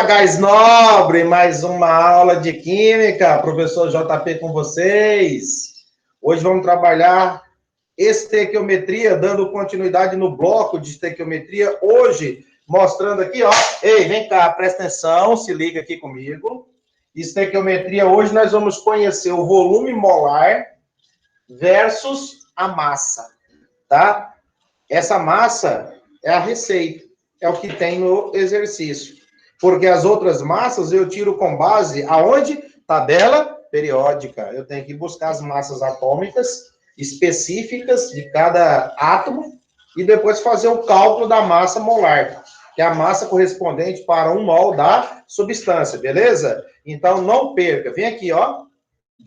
Olá, gás nobre, mais uma aula de química, professor JP com vocês. Hoje vamos trabalhar estequiometria, dando continuidade no bloco de estequiometria. Hoje, mostrando aqui, ó. Ei, vem cá, presta atenção, se liga aqui comigo. Estequiometria, hoje nós vamos conhecer o volume molar versus a massa, tá? Essa massa é a receita, é o que tem no exercício. Porque as outras massas eu tiro com base aonde? Tabela periódica. Eu tenho que buscar as massas atômicas específicas de cada átomo e depois fazer o cálculo da massa molar, que é a massa correspondente para 1 mol da substância, beleza? Então não perca. Vem aqui, ó.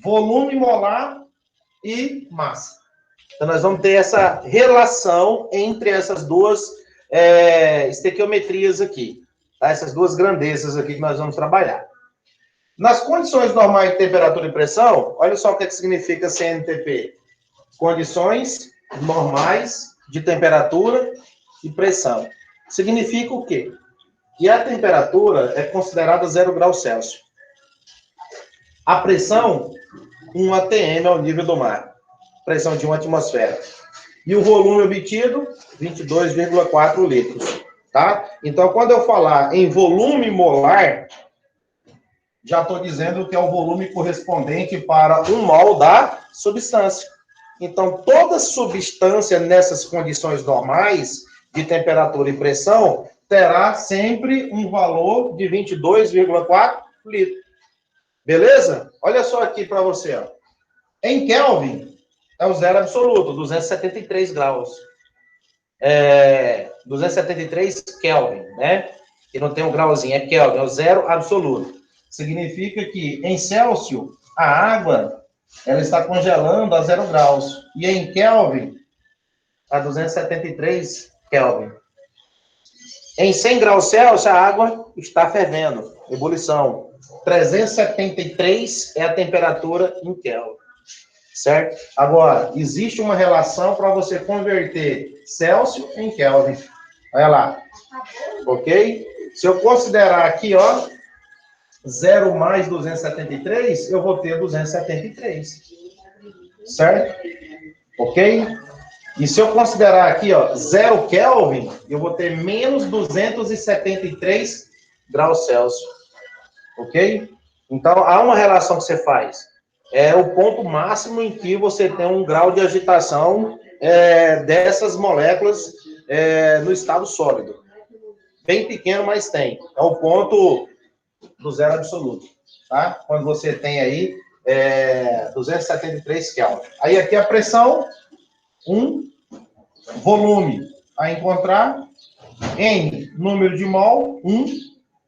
Volume molar e massa. Então nós vamos ter essa relação entre essas duas estequiometrias aqui. Tá? Essas duas grandezas aqui que nós vamos trabalhar. Nas condições normais de temperatura e pressão, olha só o que significa CNTP. Condições normais de temperatura e pressão. Significa o quê? Que a temperatura é considerada 0 graus Celsius. A pressão, 1 atm ao nível do mar. Pressão de 1 atmosfera. E o volume obtido, 22,4 litros. Tá? Então, quando eu falar em volume molar, já estou dizendo que é o volume correspondente para 1 mol da substância. Então, toda substância nessas condições normais de temperatura e pressão terá sempre um valor de 22,4 litros. Beleza? Olha só aqui para você. Ó. Em Kelvin, é o zero absoluto, 273 graus. 273 Kelvin, né? E não tem um grauzinho, é Kelvin, é o zero absoluto. Significa que em Celsius, a água, ela está congelando a 0 graus. E em Kelvin, a 273 Kelvin. Em 100 graus Celsius, a água está fervendo, ebulição. 373 é a temperatura em Kelvin. Certo? Agora, existe uma relação para você converter Celsius em Kelvin. Olha lá. Ok? Se eu considerar aqui, ó, 0 mais 273, eu vou ter 273. Certo? Ok? E se eu considerar aqui, ó, 0 Kelvin, eu vou ter menos 273 graus Celsius. Ok? Então, há uma relação que você faz. É o ponto máximo em que você tem um grau de agitação dessas moléculas no estado sólido. Bem pequeno, mas tem. É o ponto do zero absoluto. Tá? Quando você tem aí 273 Kelvin. Aí aqui a pressão, 1, volume a encontrar, N, número de mol, 1,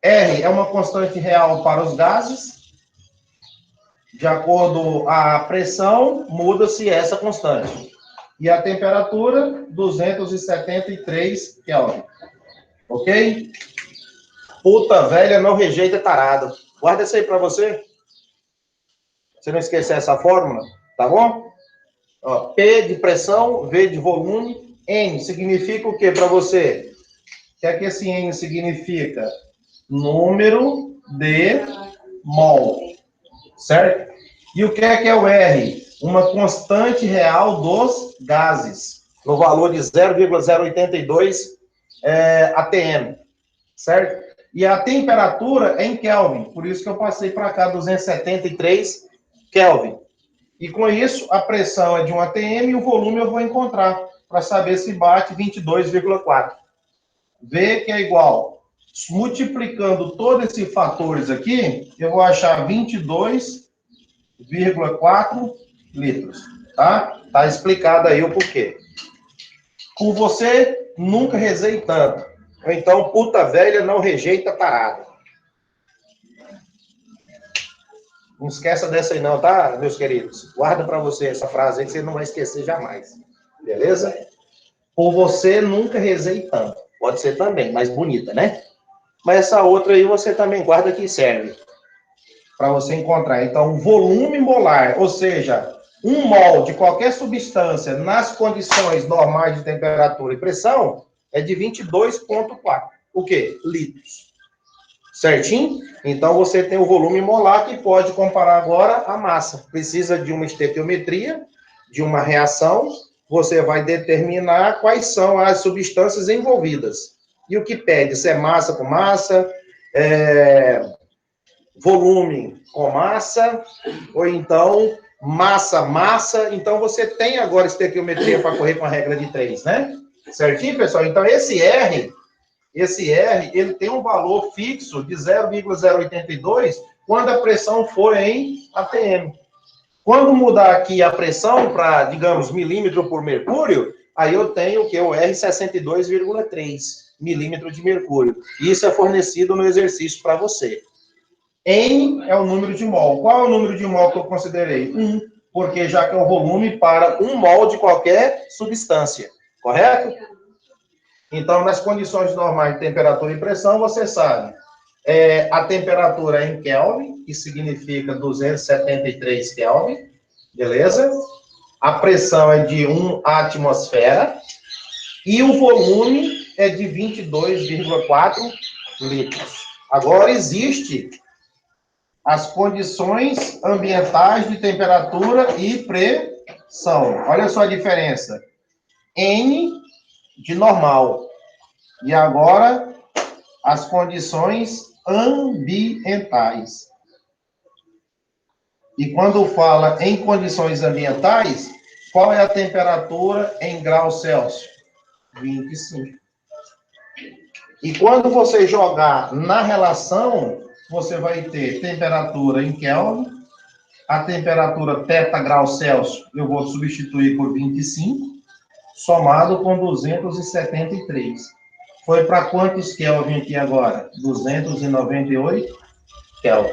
R é uma constante real para os gases. De acordo com a pressão, muda-se essa constante. E a temperatura, 273 Kelvin. Ok? Puta velha não rejeita tarado. Guarda isso aí para você. Você não esquecer essa fórmula, tá bom? Ó, P de pressão, V de volume, N significa o que para você? O que é que esse N significa? Número de mol. Certo? E o que é o R? Uma constante real dos gases, no valor de 0,082 atm, certo? E a temperatura é em Kelvin, por isso que eu passei para cá 273 Kelvin. E com isso, a pressão é de 1 atm e o volume eu vou encontrar, para saber se bate 22,4. V que é igual, multiplicando todos esses fatores aqui, eu vou achar 22,4 litros, tá? Tá explicado aí o porquê. Por você, nunca rezei tanto. Ou então, puta velha não rejeita parada. Não esqueça dessa aí não, tá, meus queridos? Guarda para você essa frase aí que você não vai esquecer jamais. Beleza? Por você, nunca rezei tanto. Pode ser também, mais bonita, né? Mas essa outra aí você também guarda que serve. Para você encontrar. Então, volume molar, ou seja, 1 mol de qualquer substância nas condições normais de temperatura e pressão é de 22,4. O quê? Litros. Certinho? Então, você tem o volume molar que pode comparar agora a massa. Precisa de uma estequiometria, de uma reação, você vai determinar quais são as substâncias envolvidas. E o que pede? Se é massa com massa, volume com massa, ou então massa. Então, você tem agora estequiometria para correr com a regra de 3, né? Certinho, pessoal? Então, esse R, ele tem um valor fixo de 0,082 quando a pressão for em atm. Quando mudar aqui a pressão para, digamos, milímetro por mercúrio, aí eu tenho o que? O R 62,3 milímetro de mercúrio. Isso é fornecido no exercício para você. N é o número de mol. Qual é o número de mol que eu considerei? 1, porque já que é o volume para 1 mol de qualquer substância. Correto? Então, nas condições normais de temperatura e pressão, você sabe, a temperatura é em Kelvin, que significa 273 Kelvin, beleza? A pressão é de 1 atmosfera e o volume é de 22,4 litros. Agora, existe as condições ambientais de temperatura e pressão. Olha só a diferença. N de normal. E agora, as condições ambientais. E quando fala em condições ambientais, qual é a temperatura em graus Celsius? 25. E quando você jogar na relação, você vai ter temperatura em Kelvin, a temperatura θ graus Celsius, eu vou substituir por 25, somado com 273. Foi para quantos Kelvin aqui agora? 298 Kelvin.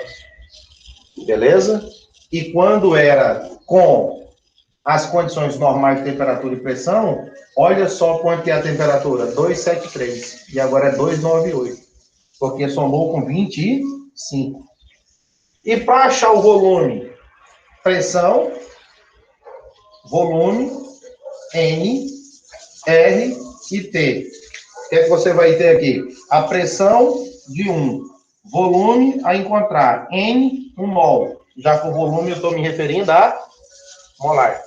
Beleza? E quando era com as condições normais de temperatura e pressão, olha só quanto é a temperatura, 273. E agora é 298, porque somou com 25. E para achar o volume, pressão, volume, N, R e T. O que é que você vai ter aqui? A pressão de 1, volume a encontrar, N, 1 mol. Já que o volume eu estou me referindo a molar.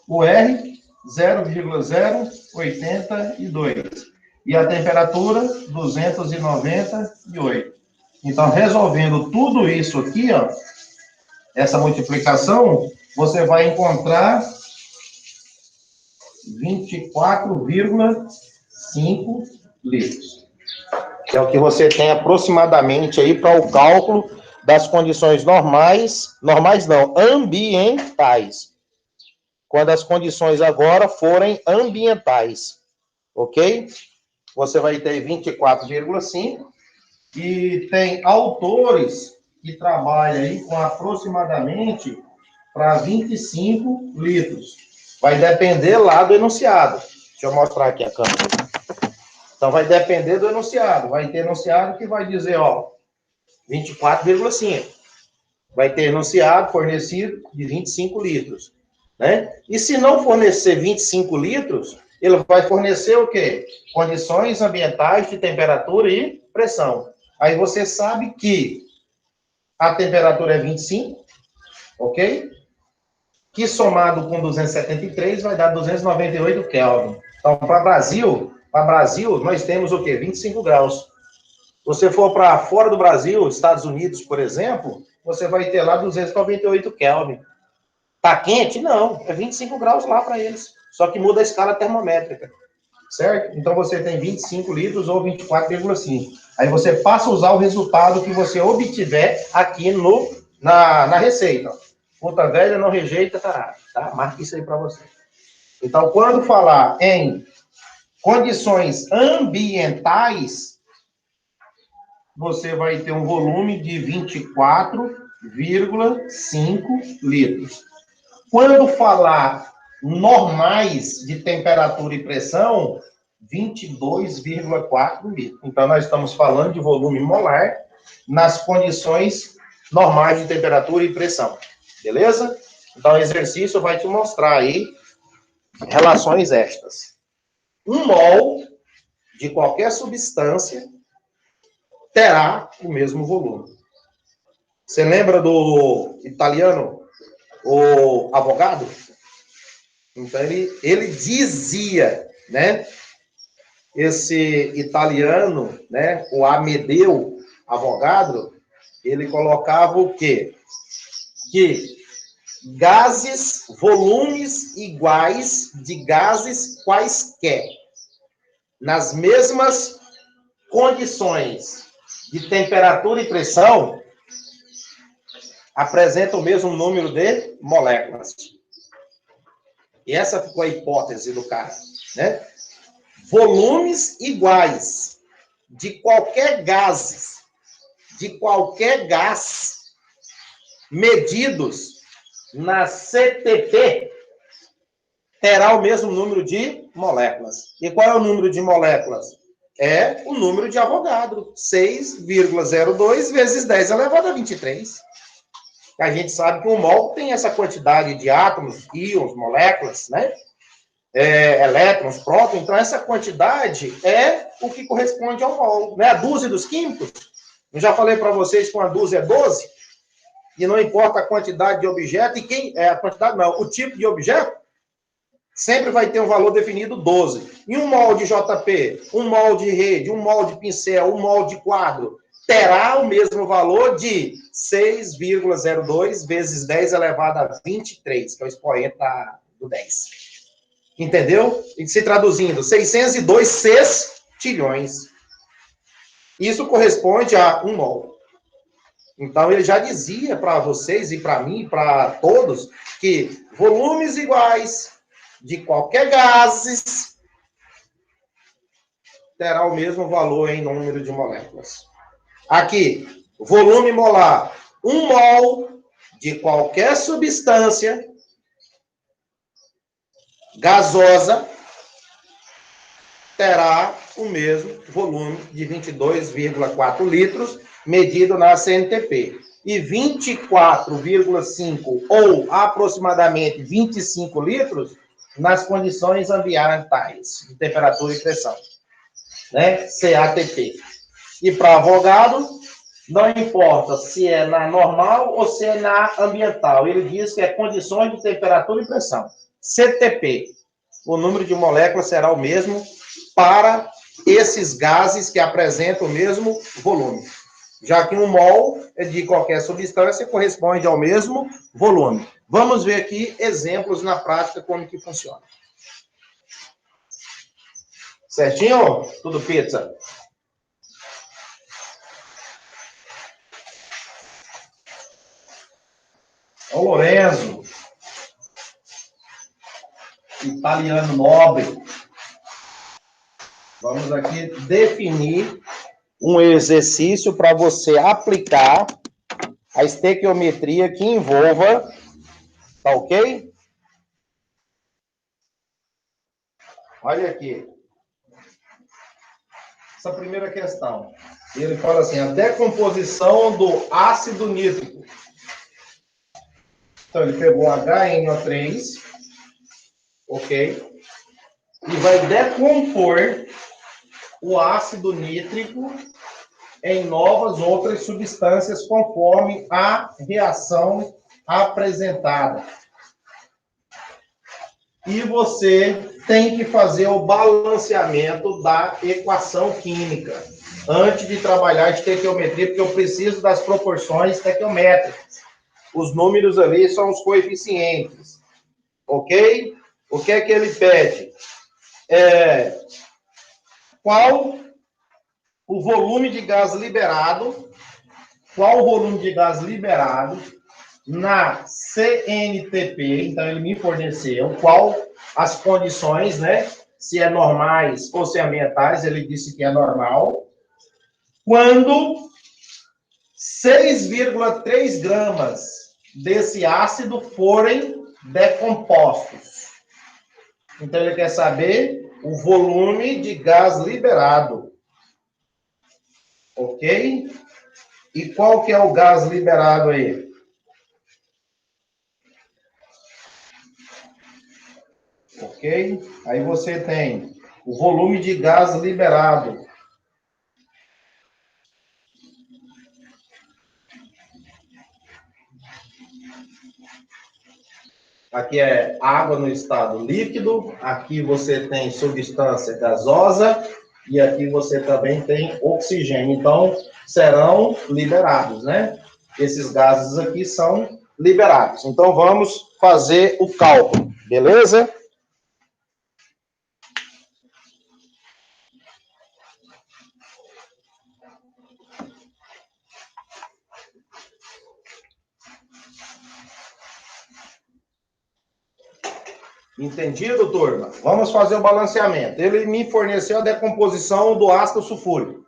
O R, 0,082. E a temperatura, 298. Então, resolvendo tudo isso aqui, ó, essa multiplicação, você vai encontrar 24,5 litros. É o que você tem aproximadamente aí para o cálculo das condições normais não, ambientais. Quando as condições agora forem ambientais, ok? Você vai ter 24,5 e tem autores que trabalham aí com aproximadamente para 25 litros. Vai depender lá do enunciado. Deixa eu mostrar aqui a câmera. Então, vai depender do enunciado. Vai ter enunciado que vai dizer, ó, 24,5. Vai ter enunciado fornecido de 25 litros. Né? E se não fornecer 25 litros, ele vai fornecer o quê? Condições ambientais de temperatura e pressão. Aí você sabe que a temperatura é 25, ok? Que somado com 273 vai dar 298 Kelvin. Então, para Brasil, nós temos o quê? 25 graus. Se você for para fora do Brasil, Estados Unidos, por exemplo, você vai ter lá 298 Kelvin. Tá quente? Não, é 25 graus lá para eles. Só que muda a escala termométrica, certo? Então, você tem 25 litros ou 24,5. Aí você passa a usar o resultado que você obtiver aqui na receita. Puta velha não rejeita tarado, tá? Marca isso aí para você. Então, quando falar em condições ambientais, você vai ter um volume de 24,5 litros. Quando falar normais de temperatura e pressão, 22,4 litros. Então, nós estamos falando de volume molar nas condições normais de temperatura e pressão. Beleza? Então, o exercício vai te mostrar aí relações estas. 1 mol de qualquer substância terá o mesmo volume. Você lembra do italiano, o Avogadro? Então, ele dizia, né? Esse italiano, né? O Amedeo Avogadro, ele colocava o quê? Que gases, volumes iguais de gases quaisquer, nas mesmas condições de temperatura e pressão, apresentam o mesmo número de moléculas. E essa ficou a hipótese do cara, né? Volumes iguais de qualquer gás, medidos na CTP, terá o mesmo número de moléculas. E qual é o número de moléculas? É o número de Avogadro, 6,02 vezes 10 elevado a 23. A gente sabe que um mol tem essa quantidade de átomos, íons, moléculas, né? Elétrons, prótons. Então, essa quantidade é o que corresponde ao mol. Né? A dúzia dos químicos, eu já falei para vocês que uma dúzia é 12, e não importa a quantidade de objeto, e quem é a quantidade, não, o tipo de objeto, sempre vai ter um valor definido 12. E um mol de JP, um mol de rede, um mol de pincel, um mol de quadro, terá o mesmo valor de 6,02 vezes 10 elevado a 23, que é o expoente do 10. Entendeu? E se traduzindo, 602 sextilhões. Isso corresponde a um mol. Então, ele já dizia para vocês e para mim, para todos, que volumes iguais de qualquer gases terá o mesmo valor em número de moléculas. Aqui, volume molar, 1 mol de qualquer substância gasosa terá o mesmo volume de 22,4 litros, medido na CNTP. E 24,5 ou aproximadamente 25 litros nas condições ambientais, de temperatura e pressão, né? CATP. E para Avogadro, não importa se é na normal ou se é na ambiental. Ele diz que é condições de temperatura e pressão. CTP, o número de moléculas será o mesmo para esses gases que apresentam o mesmo volume. Já que um mol de qualquer substância corresponde ao mesmo volume. Vamos ver aqui exemplos na prática como que funciona. Certinho? Tudo pizza? O Lorenzo, italiano nobre. Vamos aqui definir um exercício para você aplicar a estequiometria que envolva, tá ok? Olha aqui. Essa primeira questão. Ele fala assim, a decomposição do ácido nítrico. Então, ele pegou HNO3, ok? E vai decompor o ácido nítrico em novas outras substâncias conforme a reação apresentada. E você tem que fazer o balanceamento da equação química antes de trabalhar a estequiometria, porque eu preciso das proporções estequiométricas. Os números ali são os coeficientes. Ok? O que é que ele pede? Qual o volume de gás liberado? Qual o volume de gás liberado na CNTP? Então, ele me forneceu qual as condições, né? Se é normais ou se é ambientais, ele disse que é normal. Quando 6,3 gramas desse ácido forem decompostos. Então, ele quer saber o volume de gás liberado. Ok? E qual que é o gás liberado aí? Ok? Aí você tem o volume de gás liberado. Aqui é água no estado líquido, aqui você tem substância gasosa e aqui você também tem oxigênio. Então, serão liberados, né? Esses gases aqui são liberados. Então, vamos fazer o cálculo, beleza? Entendido, turma? Vamos fazer o balanceamento. Ele me forneceu a decomposição do ácido sulfúrico,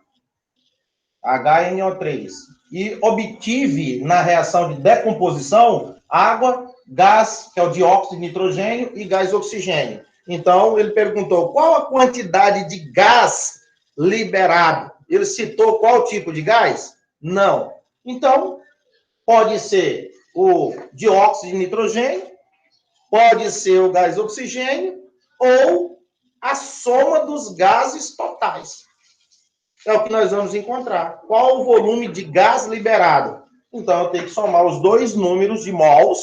HNO3, e obtive na reação de decomposição água, gás, que é o dióxido de nitrogênio, e gás oxigênio. Então, ele perguntou qual a quantidade de gás liberado. Ele citou qual tipo de gás? Não. Então, pode ser o dióxido de nitrogênio, pode ser o gás oxigênio ou a soma dos gases totais. É o que nós vamos encontrar. Qual o volume de gás liberado? Então, eu tenho que somar os dois números de mols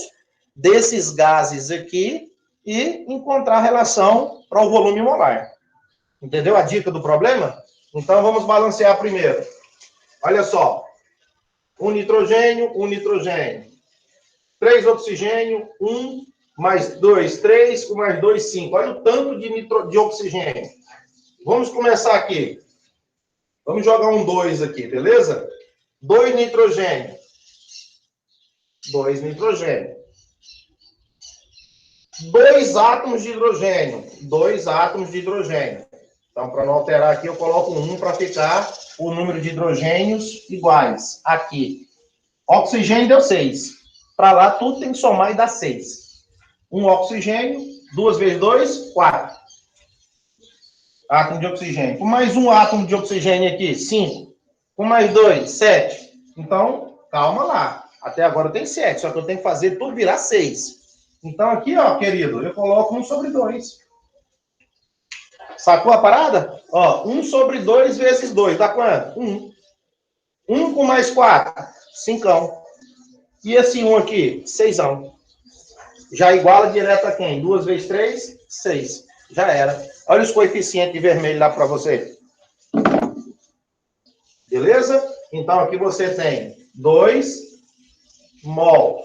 desses gases aqui e encontrar a relação para o volume molar. Entendeu a dica do problema? Então, vamos balancear primeiro. Olha só. Um nitrogênio. 3 oxigênio, 1 mais 2, 3, com mais 2, 5. Olha o tanto de oxigênio. Vamos começar aqui. Vamos jogar um 2 aqui, beleza? 2 nitrogênio. 2 nitrogênio. 2 átomos de hidrogênio. 2 átomos de hidrogênio. Então, para não alterar aqui, eu coloco 1 para ficar o número de hidrogênios iguais. Aqui. Oxigênio deu 6. Para lá, tudo tem que somar e dar 6. 1 oxigênio, 2 vezes 2, 4. Átomo de oxigênio. Com mais um átomo de oxigênio aqui, 5. Com mais 2, 7. Então, calma lá. Até agora tem 7, só que eu tenho que fazer tudo virar 6. Então, aqui, ó, querido, eu coloco 1 sobre 2. Sacou a parada? Ó, 1 sobre 2 vezes 2, dá quanto? 1. 1 com mais 4, 5. E esse 1 aqui? 6. Já iguala direto a quem? 2 vezes 3, 6. Já era. Olha os coeficientes de vermelho lá para você. Beleza? Então, aqui você tem 2 mol.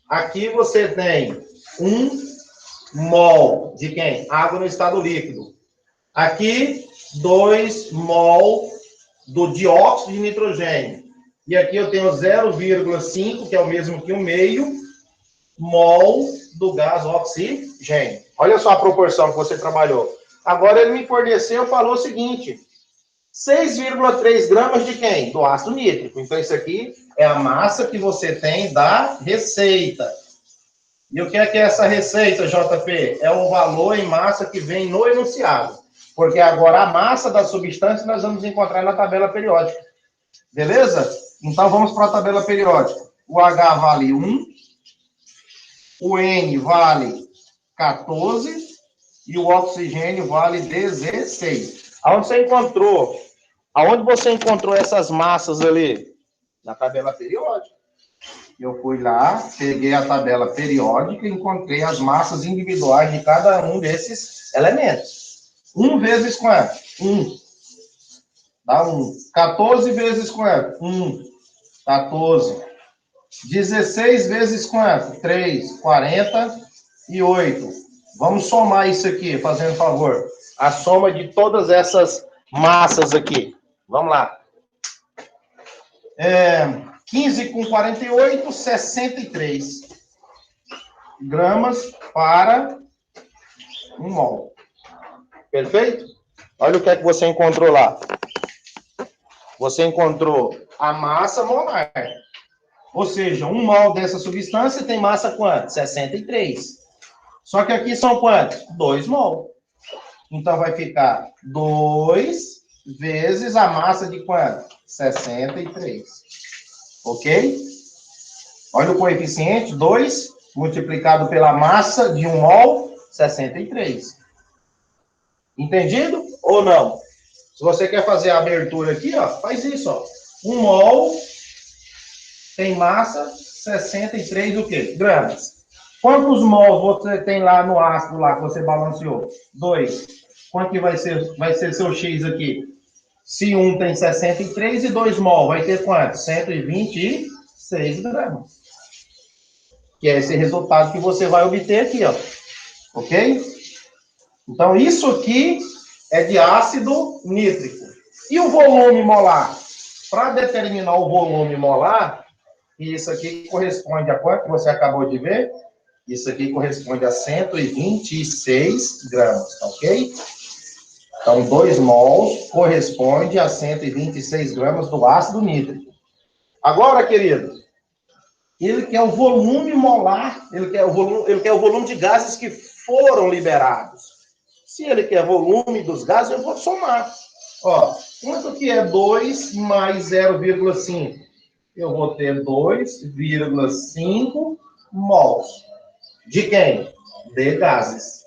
Aqui você tem 1 mol de quem? Água no estado líquido. Aqui, 2 mol do dióxido de nitrogênio. E aqui eu tenho 0,5, que é o mesmo que 1,5 mol do gás oxigênio. Olha só a proporção que você trabalhou. Agora ele me forneceu, falou o seguinte: 6,3 gramas de quem? Do ácido nítrico. Então isso aqui é a massa que você tem da receita. E o que é essa receita, JP? É o valor em massa que vem no enunciado. Porque agora a massa da substância nós vamos encontrar na tabela periódica. Beleza? Então vamos para a tabela periódica. O H vale 1. O N vale 14 e o oxigênio vale 16. Aonde você encontrou essas massas ali? Na tabela periódica. Eu fui lá, peguei a tabela periódica e encontrei as massas individuais de cada um desses elementos. 1 vezes quanto? 1. Dá 1. 14 vezes quanto? 1. 14. 16 vezes quanto? 3, 48. Vamos somar isso aqui, fazendo favor. A soma de todas essas massas aqui. Vamos lá. 15 com 48, 63 gramas para 1 mol. Perfeito? Olha o que é que você encontrou lá. Você encontrou a massa molar. Ou seja, 1 mol dessa substância tem massa quanto? 63. Só que aqui são quantos? 2 mol. Então, vai ficar 2 vezes a massa de quanto? 63. Ok? Olha o coeficiente, 2 multiplicado pela massa de 1 mol, 63. Entendido ou não? Se você quer fazer a abertura aqui, ó, faz isso, ó. 1 mol tem massa 63 o quê? Gramas. Quantos mols você tem lá no ácido lá que você balanceou? 2. Quanto que vai ser seu X aqui? Se um tem 63 e 2 mol, vai ter quanto? 126 gramas. Que é esse resultado que você vai obter aqui, ó. Ok? Então, isso aqui é de ácido nítrico. E o volume molar? Para determinar o volume molar, isso aqui corresponde a quanto você acabou de ver? Isso aqui corresponde a 126 gramas, tá ok? Então, 2 mols corresponde a 126 gramas do ácido nítrico. Agora, querido, ele quer o volume molar, ele quer o volume de gases que foram liberados. Se ele quer volume dos gases, eu vou somar. Ó, quanto que é 2 mais 0,5? Eu vou ter 2,5 mols. De quem? De gases.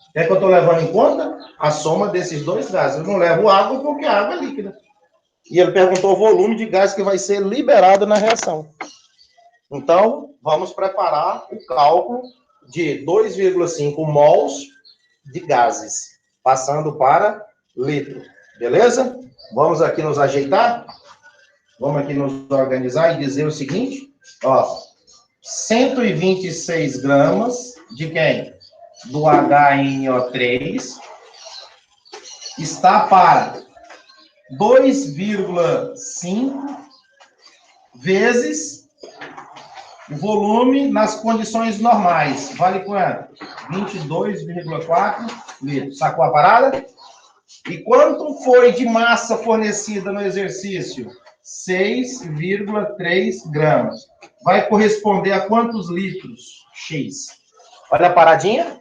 O que é que eu estou levando em conta? A soma desses dois gases. Eu não levo água porque a água é líquida. E ele perguntou o volume de gás que vai ser liberado na reação. Então, vamos preparar o cálculo de 2,5 mols de gases, passando para litro. Beleza? Vamos aqui nos ajeitar? Vamos aqui nos organizar e dizer o seguinte, ó, 126 gramas de quem? Do HNO3 está para 2,5 vezes o volume nas condições normais. Vale quanto? 22,4 litros. Sacou a parada? E quanto foi de massa fornecida no exercício? 6,3 gramas. Vai corresponder a quantos litros? X. Olha a paradinha.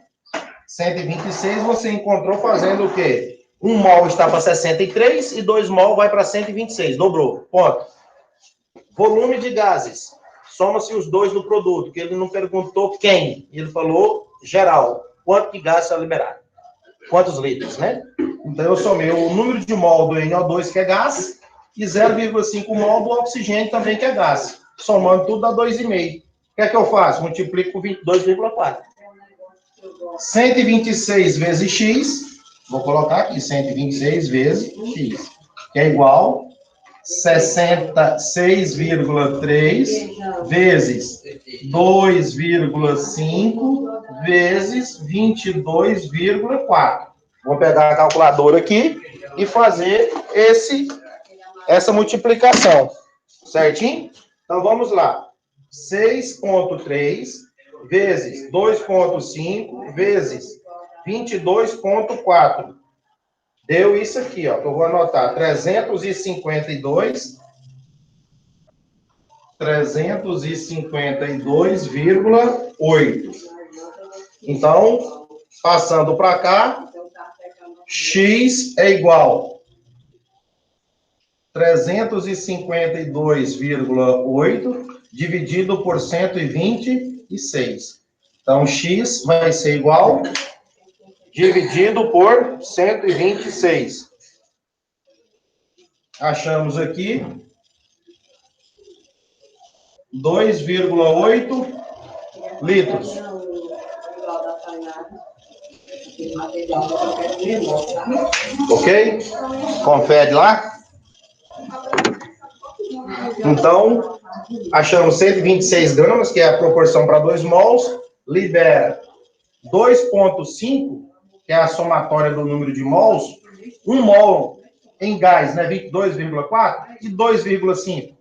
126 você encontrou fazendo o quê? 1 mol está para 63 e 2 mol vai para 126. Dobrou. Ponto. Volume de gases. Soma-se os dois do produto, que ele não perguntou quem. Ele falou geral. Quanto de gás está liberado? Quantos litros, né? Então, eu somei o número de mol do NO2, que é gás, e 0,5 mol do oxigênio, também, que é gás. Somando tudo dá 2,5. O que é que eu faço? Multiplico por 22,4. 126 vezes X, vou colocar aqui, 126 vezes X, que é igual 66,3 vezes 2,5 vezes 22,4. Vou pegar a calculadora aqui e fazer essa multiplicação. Certinho? Então, vamos lá. 6,3 vezes 2,5 vezes 22,4. Deu isso aqui, ó, que eu vou anotar. 352,8. Então, passando para cá, X é igual 352,8 dividido por 126. Então, X vai ser igual dividido por 126. Achamos aqui 2,8 litros. Ok? Confere lá. Então, achamos 126 gramas, que é a proporção para 2 mols, libera 2,5, que é a somatória do número de mols, 1 mol em gás, né, 22,4, e 2,5.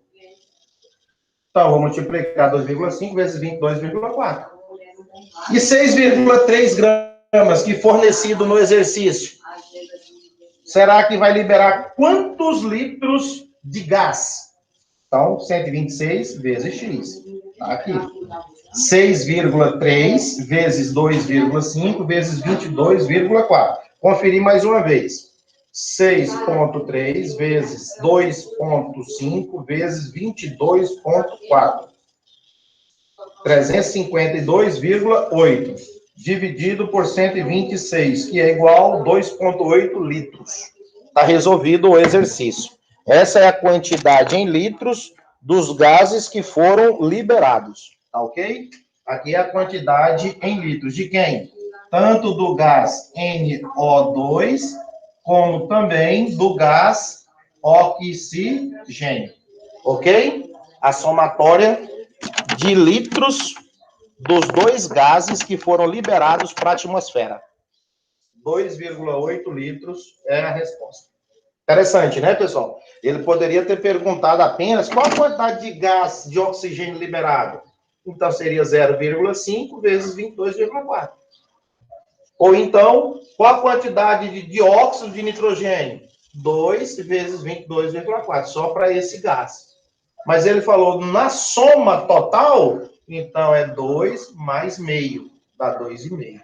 Então, vou multiplicar 2,5 vezes 22,4. E 6,3 gramas que fornecido no exercício. Será que vai liberar quantos litros de gás? Então, 126 vezes X. Tá aqui. 6,3 vezes 2,5 vezes 22,4. Conferir mais uma vez. 6,3 vezes 2,5 vezes 22,4. 352,8. Dividido por 126, que é igual a 2,8 litros. Está resolvido o exercício. Essa é a quantidade em litros dos gases que foram liberados. Tá ok? Aqui é a quantidade em litros de quem? Tanto do gás NO2, como também do gás oxigênio. Ok? A somatória de litros dos dois gases que foram liberados para a atmosfera. 2,8 litros é a resposta. Interessante, né, pessoal? Ele poderia ter perguntado apenas qual a quantidade de gás de oxigênio liberado. Então, seria 0,5 vezes 22,4. Ou então, qual a quantidade de dióxido de nitrogênio? 2 vezes 22,4, só para esse gás. Mas ele falou na soma total, então é 2 mais meio, dá 2,5.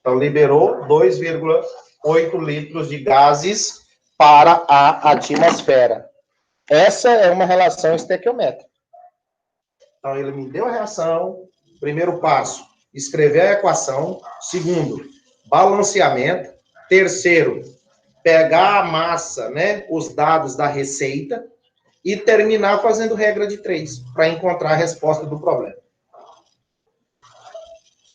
Então, liberou 2,8 litros de gases para a atmosfera. Essa é uma relação estequiométrica. Então, ele me deu a reação. Primeiro passo, escrever a equação. Segundo, balanceamento. Terceiro, pegar a massa, né, os dados da receita. E terminar fazendo regra de 3, para encontrar a resposta do problema.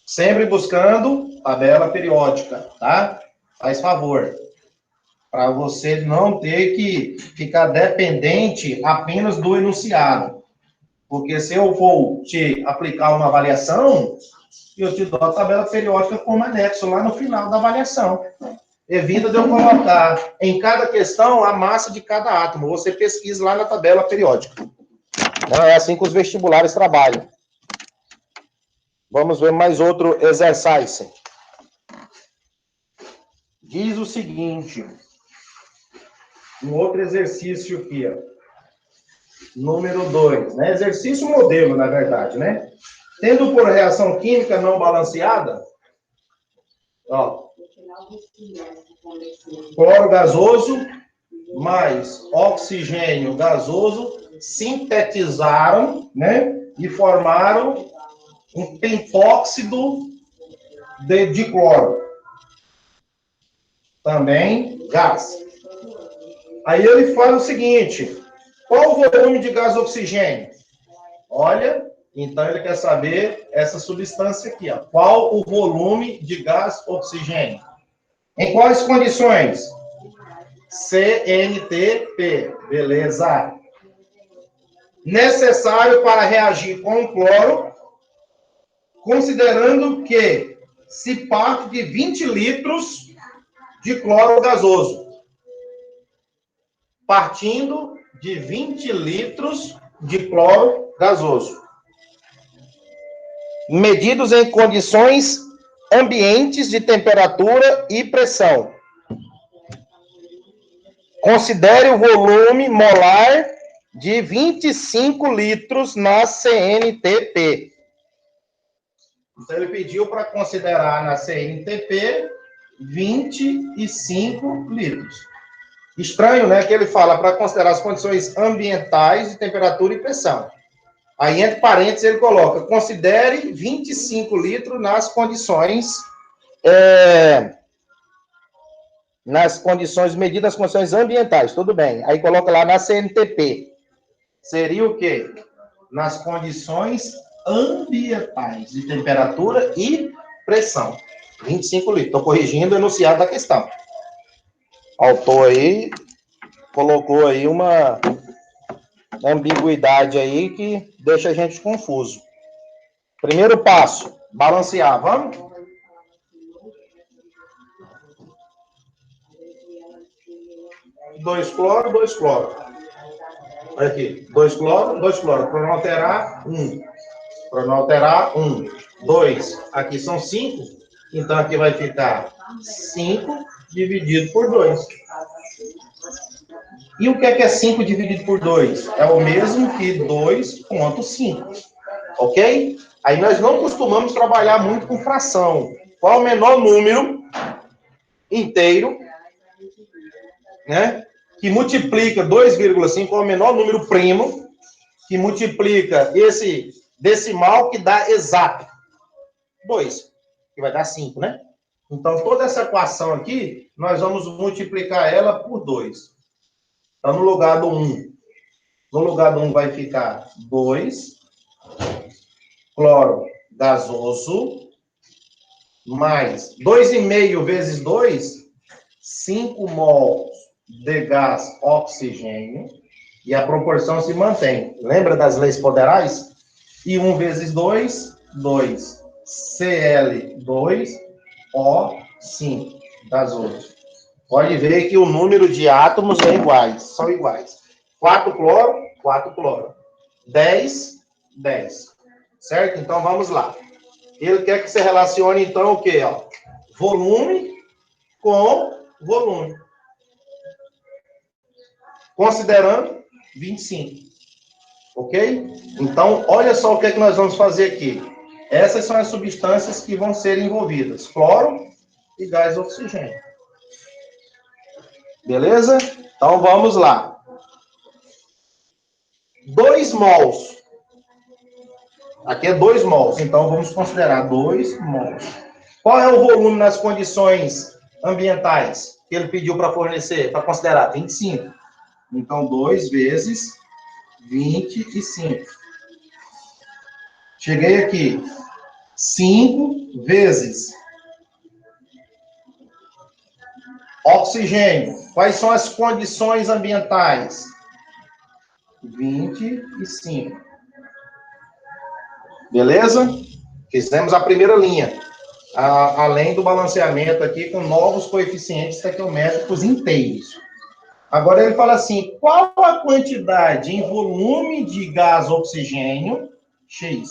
Sempre buscando tabela periódica, tá? Faz favor. Para você não ter que ficar dependente apenas do enunciado. Porque se eu for te aplicar uma avaliação, eu te dou a tabela periódica como anexo lá no final da avaliação. Evita de eu colocar em cada questão a massa de cada átomo. Você pesquisa lá na tabela periódica. Não é assim que os vestibulares trabalham. Vamos ver mais outro exercício. Diz o seguinte... Um outro exercício aqui, ó. Número 2, né? Exercício modelo, na verdade, né? Tendo por reação química não balanceada, ó, cloro gasoso mais oxigênio gasoso sintetizaram, né? E formaram um pentóxido de cloro. Também gás. Aí ele fala o seguinte, qual o volume de gás oxigênio? Olha, então ele quer saber essa substância aqui, ó. Qual o volume de gás oxigênio? Em quais condições? CNTP, beleza. Necessário para reagir com o cloro, considerando que se parte de 20 litros de cloro gasoso. Partindo de 20 litros de cloro gasoso. Medidos em condições ambientes de temperatura e pressão. Considere o volume molar de 25 litros na CNTP. Então, ele pediu para considerar na CNTP 25 litros. Estranho, né, que ele fala para considerar as condições ambientais de temperatura e pressão. Aí, entre parênteses, ele coloca, considere 25 litros nas condições medidas nas condições ambientais, tudo bem. Aí coloca lá na CNTP. Seria o quê? Nas condições ambientais de temperatura e pressão. 25 litros. Estou corrigindo o enunciado da questão. O autor aí colocou aí uma ambiguidade aí que deixa a gente confuso. Primeiro passo, balancear. Vamos? Dois cloro, 2 cloro. Olha aqui, 2 cloro, 2 cloro. Para não alterar, 1. Para não alterar, 1. 2. Aqui são 5. Então, aqui vai ficar 5 dividido por 2. E o que é 5 dividido por 2? É o mesmo que 2,5. Ok? Aí nós não costumamos trabalhar muito com fração. Qual o menor número inteiro, né? Que multiplica 2,5, qual o menor número primo, que multiplica esse decimal que dá exato? 2, que vai dar 5, né? Então, toda essa equação aqui, nós vamos multiplicar ela por 2. Então, no lugar do 1, vai ficar 2, cloro gasoso, mais 2,5 vezes 2, 5 mols de gás oxigênio, e a proporção se mantém. Lembra das leis poderais? E 1 vezes 2, 2. Cl2O5, gasoso. Pode ver que o número de átomos é iguais, são iguais. 4 cloro, 4 cloro. 10, 10. Certo? Então, vamos lá. Ele quer que você relacione, então, o quê? Ó? Volume com volume. Considerando 25. Ok? Então, olha só o que é que nós vamos fazer aqui. Essas são as substâncias que vão ser envolvidas. Cloro e gás oxigênio. Beleza? Então, vamos lá. 2 mols. Aqui é 2 mols. Então, vamos considerar 2 mols. Qual é o volume nas condições ambientais que ele pediu para fornecer, para considerar? 25. Então, 2 vezes 25. Cheguei aqui. 5 vezes oxigênio. Quais são as condições ambientais? 25. Beleza? Fizemos a primeira linha. Além do balanceamento aqui com novos coeficientes estequiométricos inteiros. Agora ele fala assim, qual a quantidade em volume de gás oxigênio, X,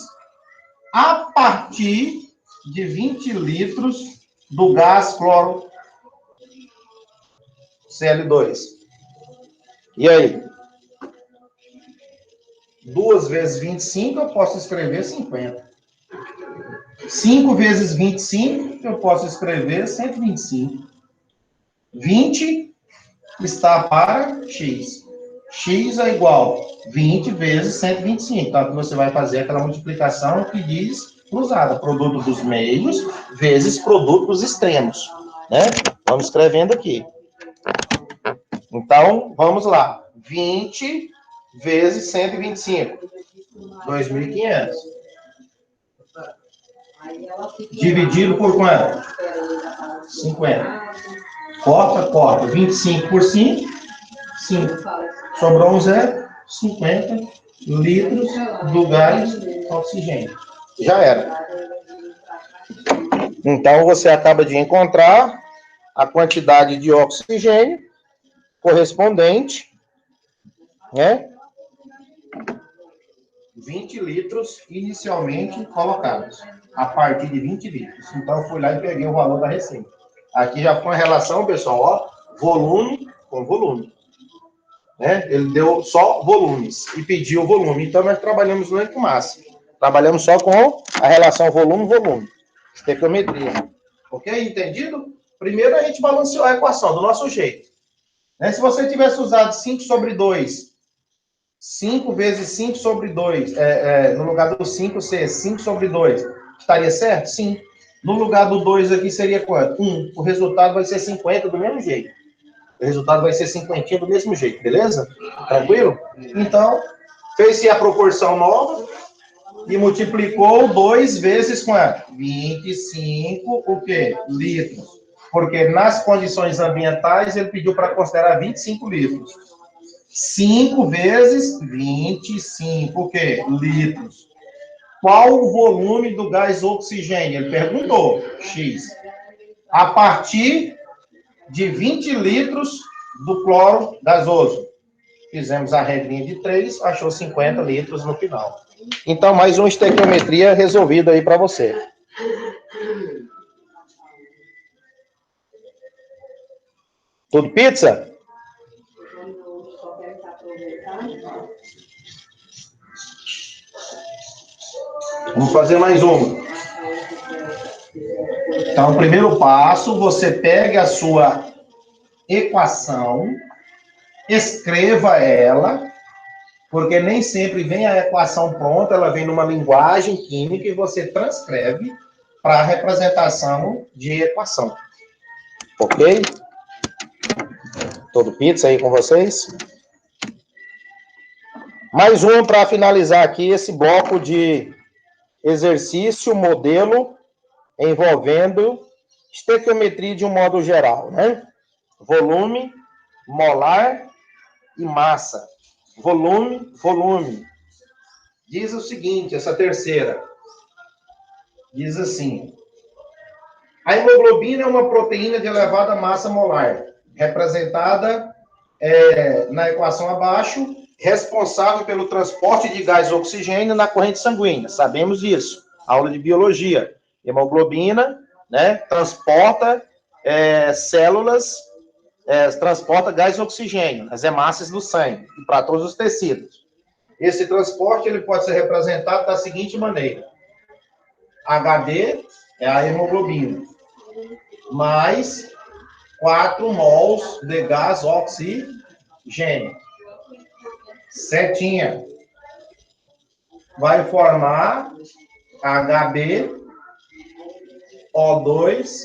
a partir de 20 litros do gás cloro Cl2? E aí? 2 vezes 25, eu posso escrever 50. 5 vezes 25, eu posso escrever 125. 20 está para X. X é igual a 20 vezes 125. Então, aqui você vai fazer aquela multiplicação que diz cruzada. Produto dos meios vezes produto dos extremos. Né? Vamos escrevendo aqui. Então, vamos lá. 20 vezes 125. 2.500. Dividido por quanto? 50. Corta, corta. 25 por 5, 5. Sobrou um zero, 50 litros do gás oxigênio. Já era. Então, você acaba de encontrar a quantidade de oxigênio correspondente, né? 20 litros inicialmente colocados, a partir de 20 litros. Então, eu fui lá e peguei o valor da receita. Aqui já foi a relação, pessoal, ó, volume com volume. Né? Ele deu só volumes e pediu volume. Então, nós trabalhamos no com massa. Trabalhamos só com a relação volume-volume. Estequiometria. Ok? Entendido? Primeiro, a gente balanceou a equação do nosso jeito. Né? Se você tivesse usado 5 sobre 2, 5 vezes 5 sobre 2, no lugar do 5 ser 5 sobre 2, estaria certo? Sim. No lugar do 2 aqui seria quanto? 1. O resultado vai ser 50 do mesmo jeito. O resultado vai ser 50 do mesmo jeito, beleza? Tranquilo? Então, fez-se a proporção nova e multiplicou 2 vezes quanto? 25, o quê? Litros. Porque nas condições ambientais ele pediu para considerar 25 litros. 5 vezes 25, o quê? Litros. Qual o volume do gás oxigênio? Ele perguntou. X. A partir de 20 litros do cloro gasoso. Fizemos a regrinha de 3, achou 50 litros no final. Então, mais uma estequiometria resolvida aí para você. Tudo pizza? Vamos fazer mais uma. Então, o primeiro passo, você pega a sua equação, escreva ela, porque nem sempre vem a equação pronta, ela vem numa linguagem química e você transcreve para a representação de equação. Ok? Todo pizza aí com vocês? Mais um para finalizar aqui esse bloco de exercício, modelo envolvendo estequiometria de um modo geral, né? Volume, molar e massa. Volume, volume. Diz o seguinte, essa terceira. Diz assim: a hemoglobina é uma proteína de elevada massa molar, representada na equação abaixo, responsável pelo transporte de gás oxigênio na corrente sanguínea. Sabemos disso. Aula de biologia. Hemoglobina, né, transporta células, transporta gás oxigênio nas hemácias do sangue e para todos os tecidos. Esse transporte ele pode ser representado da seguinte maneira: HB é a hemoglobina, mais 4 mols de gás oxigênio. Setinha. Vai formar HB O2,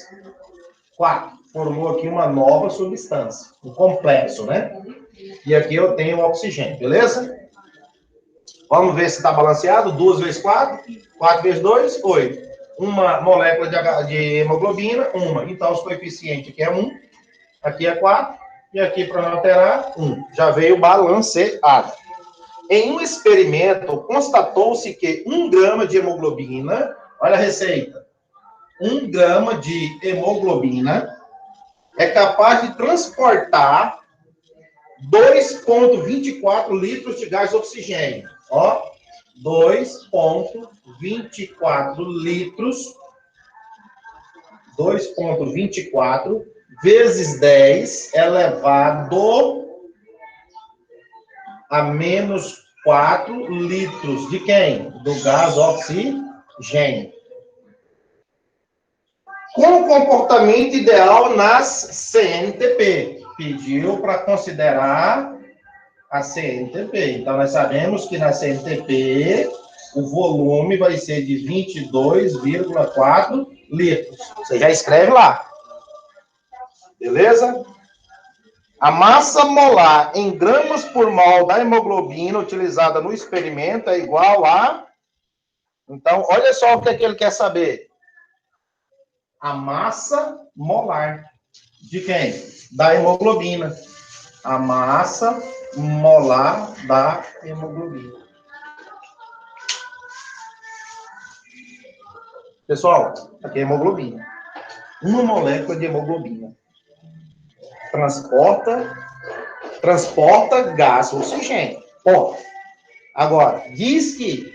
4. Formou aqui uma nova substância, um complexo, né? E aqui eu tenho o oxigênio, beleza? Vamos ver se está balanceado. 2 vezes 4, 4 vezes 2, 8. Uma molécula de hemoglobina, uma. Então, os coeficientes aqui é 1, aqui é 4, e aqui, para não alterar, 1. Já veio balanceado. Em um experimento, constatou-se que 1 grama de hemoglobina, olha a receita, 1 grama de hemoglobina é capaz de transportar 2,24 litros de gás oxigênio. Ó, 2,24 litros, 2,24 vezes 10 elevado a menos 4 litros de quem? Do gás oxigênio. Com o comportamento ideal nas CNTP. Pediu para considerar a CNTP. Então, nós sabemos que na CNTP o volume vai ser de 22,4 litros. Você já escreve lá. Beleza? A massa molar em gramas por mol da hemoglobina utilizada no experimento é igual a... Então, olha só o que é que ele quer saber. A massa molar. De quem? Da hemoglobina. A massa molar da hemoglobina. Pessoal, aqui é hemoglobina. Uma molécula de hemoglobina transporta gás oxigênio. Ponto. Agora, diz que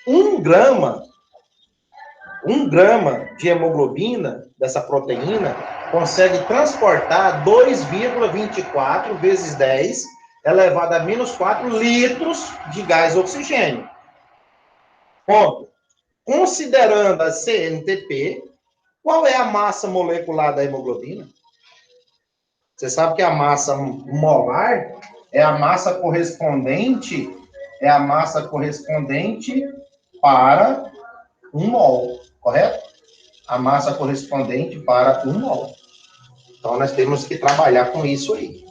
1 grama de hemoglobina, dessa proteína, consegue transportar 2,24 vezes 10 elevado a menos 4 litros de gás oxigênio. Ponto. Considerando a CNTP, qual é a massa molecular da hemoglobina? Você sabe que a massa molar é a massa correspondente para 1 mol, correto? A massa correspondente para 1 mol. Então, nós temos que trabalhar com isso aí.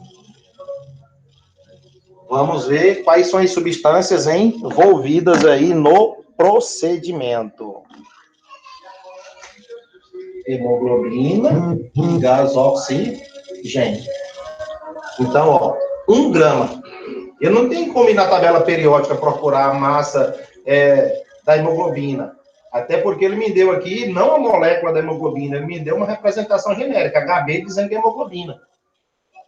Vamos ver quais são as substâncias envolvidas aí no procedimento. Hemoglobina, gás oxigênio. Então, ó, 1 grama. Eu não tenho como ir na tabela periódica procurar a massa da hemoglobina. Até porque ele me deu aqui, não a molécula da hemoglobina, ele me deu uma representação genérica, HB dizendo que é hemoglobina.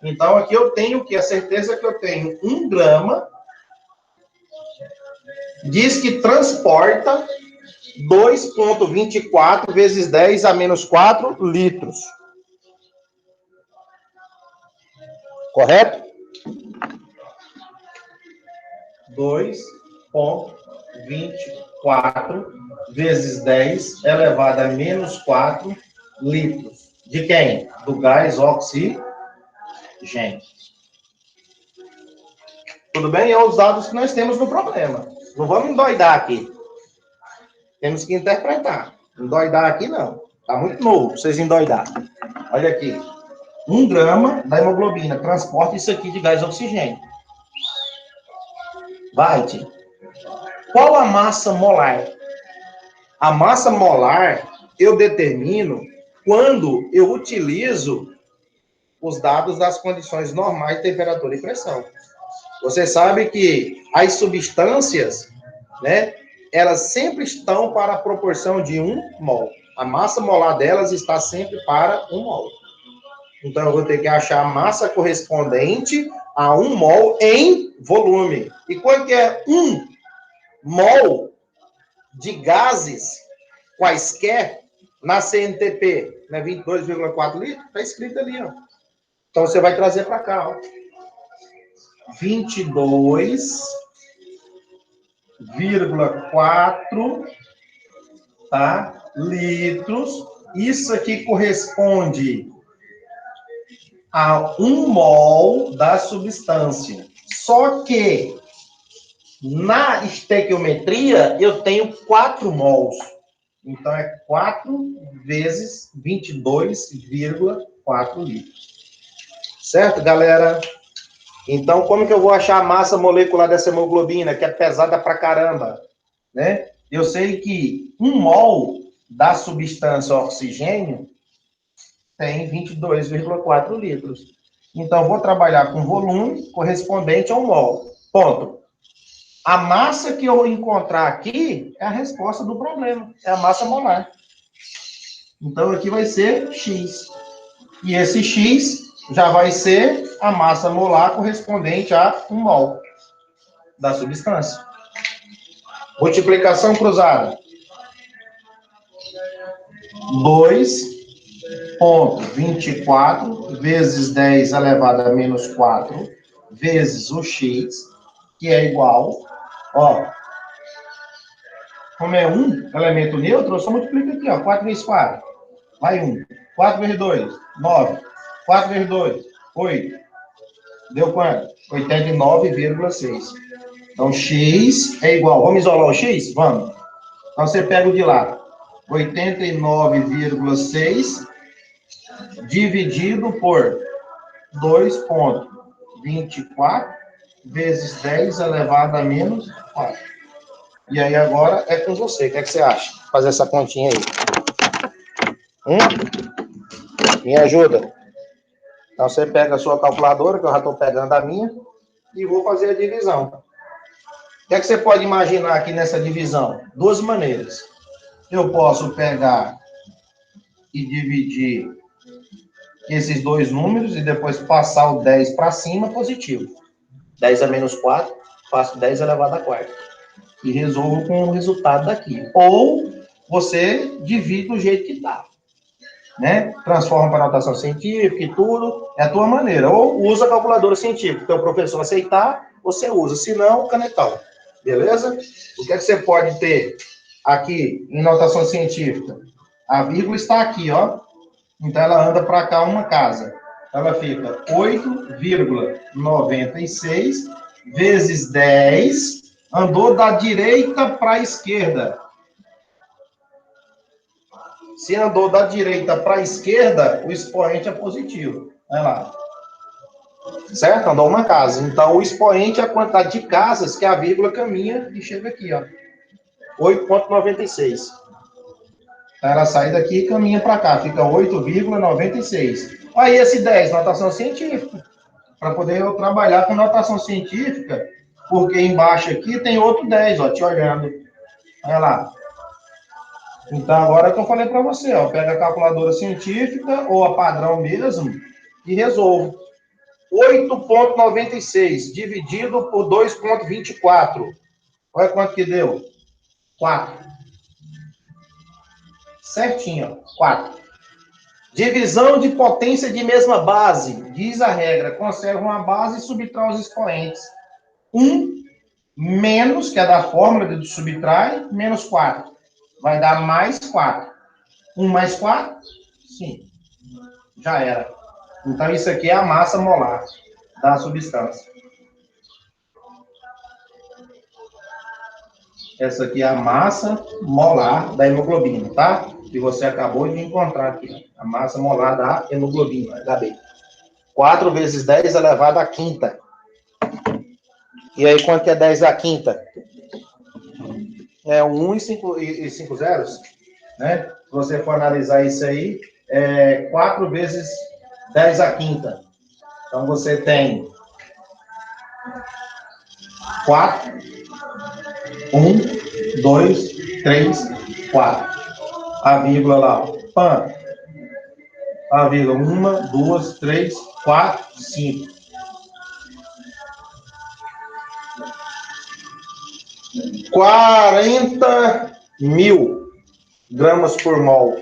Então, aqui eu tenho o que? A certeza que eu tenho 1 grama, diz que transporta 2,24 vezes 10 a menos 4 litros. Correto? 2,24 vezes 10 elevado a menos 4 litros. De quem? Do gás oxigênio. Tudo bem? É os dados que nós temos no problema. Não vamos endoidar aqui. Temos que interpretar. Endoidar aqui não. Está muito novo para vocês endoidar. Olha aqui. 1 grama da hemoglobina transporta isso aqui de gás oxigênio. Vai, tio. Qual a massa molar? A massa molar eu determino quando eu utilizo os dados das condições normais de temperatura e pressão. Você sabe que as substâncias, né, elas sempre estão para a proporção de 1 mol. A massa molar delas está sempre para 1 mol. Então, eu vou ter que achar a massa correspondente a 1 mol em volume. E quanto que é 1 mol de gases quaisquer na CNTP? Né, 22,4 litros? Está escrito ali, ó. Então, você vai trazer para cá, ó. 22,4, tá? Litros. Isso aqui corresponde a 1 mol da substância. Só que na estequiometria eu tenho 4 mols. Então é 4 vezes 22,4 litros. Certo, galera? Então, como que eu vou achar a massa molecular dessa hemoglobina, que é pesada pra caramba, né? Eu sei que 1 mol da substância oxigênio tem 22,4 litros. Então, eu vou trabalhar com volume correspondente a 1 mol. Ponto. A massa que eu encontrar aqui é a resposta do problema. É a massa molar. Então, aqui vai ser X. E esse X já vai ser a massa molar correspondente a 1 mol da substância. Multiplicação cruzada. 2,24 vezes 10 elevado a menos 4 vezes o X, que é igual, ó, como é um elemento neutro, eu só multiplico aqui, ó, 4 vezes 4, vai 1. 4 vezes 2, 9. 4 vezes 2, 8. Deu quanto? 89,6. Então, X é igual. Vamos isolar o X? Vamos. Então, você pega o de lá. 89,6 dividido por 2,24 vezes 10 elevado a menos 4. E aí, agora é com você. O que é que você acha? Fazer essa continha aí. Me ajuda. Então, você pega a sua calculadora, que eu já estou pegando a minha, e vou fazer a divisão. O que é que você pode imaginar aqui nessa divisão? Duas maneiras. Eu posso pegar e dividir esses dois números e depois passar o 10 para cima, positivo. 10 a menos 4, faço 10 elevado a quarta. E resolvo com o resultado daqui. Ou você divide do jeito que está. Né? Transforma para notação científica e tudo, é a tua maneira. Ou usa a calculadora científica, então o professor aceitar, você usa, se não, canetão. Beleza? O que é que você pode ter aqui em notação científica? A vírgula está aqui, ó. Então ela anda para cá uma casa. Ela fica 8,96 vezes 10, andou da direita para a esquerda. Se andou da direita para a esquerda, o expoente é positivo. Olha lá. Certo? Andou uma casa. Então, o expoente é a quantidade de casas que a vírgula caminha e chega aqui, ó. 8,96. Então, ela sai daqui e caminha para cá. Fica 8,96. Aí, esse 10, notação científica. Para poder eu trabalhar com notação científica, porque embaixo aqui tem outro 10, ó, te olhando. Olha lá. Então, agora é o que eu falei para você, ó, pega a calculadora científica, ou a padrão mesmo, e resolve. 8,96 dividido por 2,24. Olha quanto que deu. 4. Certinho, ó, 4. Divisão de potência de mesma base. Diz a regra, conserva uma base e subtrai os expoentes. 1 menos, que é da fórmula de subtrai, menos 4. Vai dar mais 4. 1 mais 4? Sim. Já era. Então, isso aqui é a massa molar da substância. Essa aqui é a massa molar da hemoglobina, tá? Que você acabou de encontrar aqui. A massa molar da hemoglobina, HB. 4 vezes 10 elevado à quinta. E aí, quanto que é 10 à quinta? é 1 e 5 zeros, né? Se você for analisar isso aí, é 4 vezes 10 à quinta. Então, você tem 4, 1, 2, 3, 4. A vírgula lá, pã. A vírgula, 1, 2, 3, 4, 5. 40 mil gramas por mol.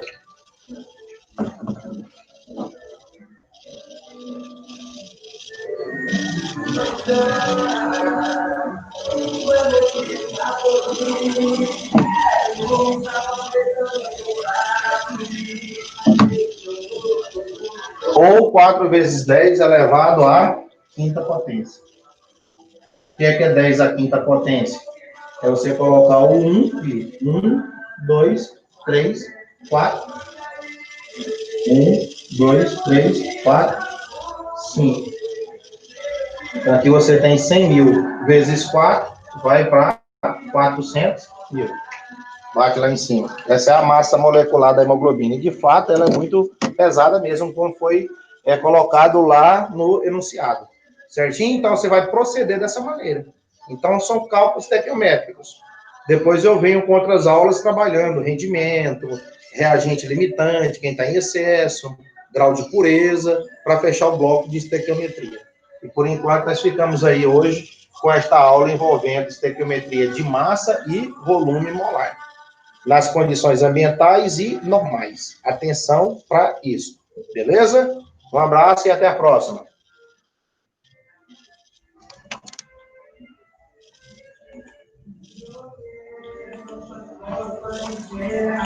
Ou 4 vezes 10 elevado à quinta potência. O que é 10 à quinta potência? É você colocar o 1 aqui. 1, 2, 3, 4. 1, 2, 3, 4, 5. Então, aqui você tem 100 mil vezes 4, vai para 400 mil. Bate lá em cima. Essa é a massa molecular da hemoglobina. E, de fato, ela é muito pesada mesmo, como foi colocado lá no enunciado. Certinho? Então, você vai proceder dessa maneira. Então, são cálculos estequiométricos. Depois eu venho com outras aulas trabalhando rendimento, reagente limitante, quem está em excesso, grau de pureza, para fechar o bloco de estequiometria. E, por enquanto, nós ficamos aí hoje com esta aula envolvendo estequiometria de massa e volume molar, nas condições ambientais e normais. Atenção para isso. Beleza? Um abraço e até a próxima.